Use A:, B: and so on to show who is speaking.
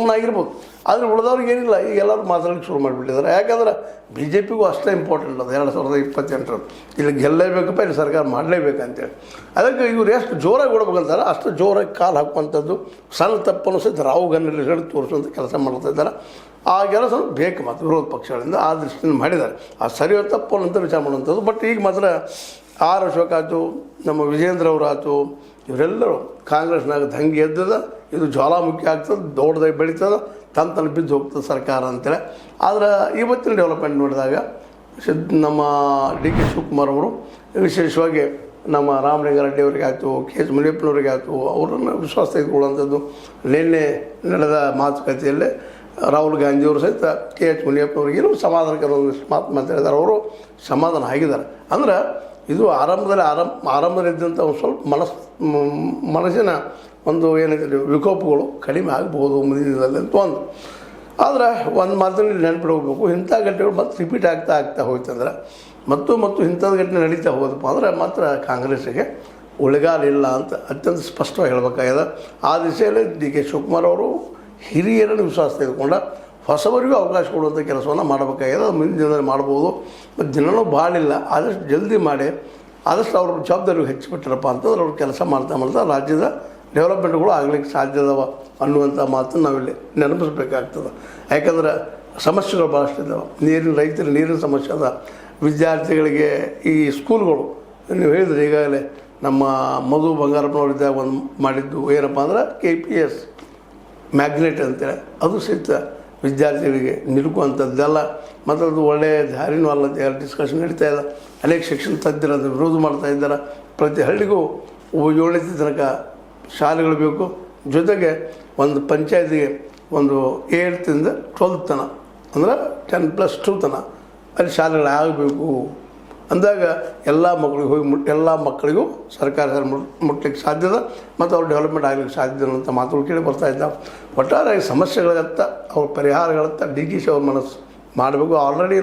A: ಸುಮ್ಮನೆ ಆಗಿರ್ಬೋದು. ಆದರೆ ಉಳಿದವ್ರಿಗೆ ಏನಿಲ್ಲ, ಈಗ ಎಲ್ಲರೂ ಮಾತಾಡಲಿಕ್ಕೆ ಶುರು ಮಾಡಿಬಿಟ್ಟಿದ್ದಾರೆ. ಯಾಕಂದ್ರೆ ಬಿ ಜೆ ಪಿಗೂ ಅಷ್ಟೇ ಇಂಪಾರ್ಟೆಂಟ್ ಅದು 2028 ಇಲ್ಲಿ ಗೆಲ್ಲಲೇಬೇಕಪ್ಪ, ಇಲ್ಲಿ ಸರ್ಕಾರ ಮಾಡಲೇಬೇಕಂತೇಳಿ. ಅದಕ್ಕೆ ಇವ್ರು ಎಷ್ಟು ಜೋರಾಗಿ ಕೊಡ್ಬೇಕಂತಾರೆ ಅಷ್ಟು ಜೋರಾಗಿ ಕಾಲು ಹಾಕುವಂಥದ್ದು, ಸಣ್ಣ ತಪ್ಪನ್ನು ಸಹಿತ ರಾವು ಗನ್ನಲ್ಲಿ ಹೇಳಿ ತೋರಿಸುವಂಥ ಕೆಲಸ ಮಾಡ್ತಾ ಇದ್ದಾರೆ. ಆ ಕೆಲಸ ಬೇಕು ಮತ್ತು ವಿರೋಧ ಪಕ್ಷಗಳಿಂದ ಆ ದೃಷ್ಟಿಯಿಂದ ಮಾಡಿದ್ದಾರೆ. ಆ ಸರಿಯೋ ತಪ್ಪು ಅಂತ ವಿಚಾರ ಮಾಡುವಂಥದ್ದು. ಬಟ್ ಈಗ ಮಾತ್ರ ಆರ್ ಅಶೋಕ್ ಆಯ್ತು, ನಮ್ಮ ವಿಜೇಂದ್ರ ಅವರು ಆಯ್ತು, ಇವರೆಲ್ಲರೂ ಕಾಂಗ್ರೆಸ್ನಾಗ ದಂಗೆ ಎದ್ದದ, ಇದು ಜ್ವಾಲಾಮುಖಿ ಆಗ್ತದೆ, ದೊಡ್ಡದಾಗಿ ಬೆಳೀತದೆ, ತಂತಲ್ಲಿ ಬಿದ್ದು ಹೋಗ್ತದೆ ಸರ್ಕಾರ ಅಂತೇಳಿ. ಆದರೆ ಇವತ್ತಿನ ಡೆವಲಪ್ಮೆಂಟ್ ನೋಡಿದಾಗ ನಮ್ಮ ಡಿ ಕೆ ಶಿವಕುಮಾರ್ ಅವರು ವಿಶೇಷವಾಗಿ ನಮ್ಮ ರಾಮಲಿಂಗಾರೆಡ್ಡಿ ಅವರಿಗೆ ಆಯಿತು, ಕೆ ಎಚ್ ಮುನಿಯಪ್ಪನವ್ರಿಗೆ ಆಯಿತು, ಅವರನ್ನು ವಿಶ್ವಾಸ ತೆಗೆದುಕೊಳ್ಳುವಂಥದ್ದು. ನಿನ್ನೆ ನಡೆದ ಮಾತುಕತೆಯಲ್ಲೇ ರಾಹುಲ್ ಗಾಂಧಿಯವರು ಸಹಿತ ಕೆ ಎಚ್ ಮುನಿಯಪ್ಪನವ್ರಿಗೆ ಏನೋ ಸಮಾಧಾನಕರ ಒಂದಿಷ್ಟು ಮಾತಾಡಿದ್ದಾರೆ. ಅವರು ಸಮಾಧಾನ ಆಗಿದ್ದಾರೆ. ಅಂದ್ರೆ ಇದು ಆರಂಭದಲ್ಲಿದ್ದಂಥ ಒಂದು ಸ್ವಲ್ಪ ಮನಸ್ಸಿನ ಒಂದು ಏನಿದೆ ವಿಕೋಪಗಳು ಕಡಿಮೆ ಆಗ್ಬೋದು ಮುಂದಿನ ದಿನದಲ್ಲಿ ಅಂತ ಒಂದು. ಆದರೆ ಒಂದು ಮಾತನ್ನು ನೆನಪಿಡಬೇಕು, ಇಂಥ ಘಟನೆಗಳು ಮತ್ತೆ ರಿಪೀಟ್ ಆಗ್ತಾ ಹೋಯ್ತಂದ್ರೆ ಮತ್ತು ಇಂಥದ್ದು ಘಟನೆ ನಡೀತಾ ಹೋದಪ್ಪ ಅಂದರೆ ಮಾತ್ರ ಕಾಂಗ್ರೆಸ್ಸಿಗೆ ಉಳಿಗಾಲಿಲ್ಲ ಅಂತ ಅತ್ಯಂತ ಸ್ಪಷ್ಟವಾಗಿ ಹೇಳಬೇಕಾಗಿದೆ. ಆ ದಿಶೆಯಲ್ಲಿ ಡಿ ಕೆ ಶಿವಕುಮಾರ್ ಅವರು ಹಿರಿಯರನ್ನು ವಿಶ್ವಾಸ ತೆಗೆದುಕೊಂಡ ಹೊಸವರಿಗೂ ಅವಕಾಶ ಕೊಡುವಂಥ ಕೆಲಸವನ್ನು ಮಾಡಬೇಕಾಗಿದೆ. ಅದು ಮುಂದಿನ ದಿನದಲ್ಲಿ ಮಾಡ್ಬೋದು. ಮತ್ತು ದಿನವೂ ಭಾಳಿಲ್ಲ, ಆದಷ್ಟು ಜಲ್ದಿ ಮಾಡಿ ಆದಷ್ಟು ಅವ್ರ ಜವಾಬ್ದಾರಿ ಹೆಚ್ಚಿಬಿಟ್ರಪ್ಪ ಅಂತಂದ್ರೆ ಅವ್ರು ಕೆಲಸ ಮಾಡ್ತಾ ರಾಜ್ಯದ ಡೆವಲಪ್ಮೆಂಟ್ಗಳು ಆಗಲಿಕ್ಕೆ ಸಾಧ್ಯ ಅದಾವ ಅನ್ನುವಂಥ ಮಾತನ್ನು ನಾವಿಲ್ಲಿ ನೆನಪಿಸ್ಬೇಕಾಗ್ತದೆ. ಯಾಕಂದ್ರೆ ಸಮಸ್ಯೆಗಳು ಭಾಳಷ್ಟು ಇದ್ದಾವೆ. ರೈತರ ನೀರಿನ ಸಮಸ್ಯೆ ಅದ, ವಿದ್ಯಾರ್ಥಿಗಳಿಗೆ ಈ ಸ್ಕೂಲ್ಗಳು ನೀವು ಹೇಳಿದ್ರೆ ಈಗಾಗಲೇ ನಮ್ಮ ಮಧು ಬಂಗಾರಪ್ಪನವರಿದ್ದಾಗ ಒಂದು ಮಾಡಿದ್ದು ಏನಪ್ಪ ಅಂದ್ರೆ KPS ಮ್ಯಾಗ್ನೆಟ್ ಅಂತೇಳಿ, ಅದು ಸಹಿತ ವಿದ್ಯಾರ್ಥಿಗಳಿಗೆ ನಿಲುಕುವಂಥದ್ದೆಲ್ಲ. ಮತ್ತು ಅದು ಒಳ್ಳೆಯ ದಾರಿನೂ ಅಲ್ಲ ಅಂತ ಡಿಸ್ಕಷನ್ ನಡೀತಾ ಇದೆ. ಅನೇಕ ಶಿಕ್ಷಣ ತಜ್ಞರು ಅದು ವಿರೋಧ ಮಾಡ್ತಾ ಇದ್ದಾರೆ. ಪ್ರತಿ ಹಳ್ಳಿಗೂ 7ನೇ ತನಕ ಶಾಲೆಗಳು ಬೇಕು. ಜೊತೆಗೆ ಒಂದು ಪಂಚಾಯತಿಗೆ ಒಂದು 8ರಿಂದ 12 ತನಕ ಅಂದ್ರೆ 10+2 ತನಕ ಅಲ್ಲಿ ಶಾಲೆಗಳು ಆಗಬೇಕು ಅಂದಾಗ ಎಲ್ಲ ಮಕ್ಕಳಿಗೂ ಸರ್ಕಾರ ಮುಟ್ಲಿಕ್ಕೆ ಸಾಧ್ಯದ ಮತ್ತು ಅವ್ರ ಡೆವಲಪ್ಮೆಂಟ್ ಆಗಲಿಕ್ಕೆ ಸಾಧ್ಯ ಅಂತ ಮಾತುಗಳು ಕೇಳಿ ಬರ್ತಾ ಇದ್ದಾವೆ. ಒಟ್ಟಾರೆ ಸಮಸ್ಯೆಗಳತ್ತ ಅವ್ರ ಪರಿಹಾರಗಳತ್ತ ಡಿ ಕೆ ಶಿ ಅವ್ರ ಮನಸ್ಸು ಮಾಡಬೇಕು. ಆಲ್ರೆಡಿ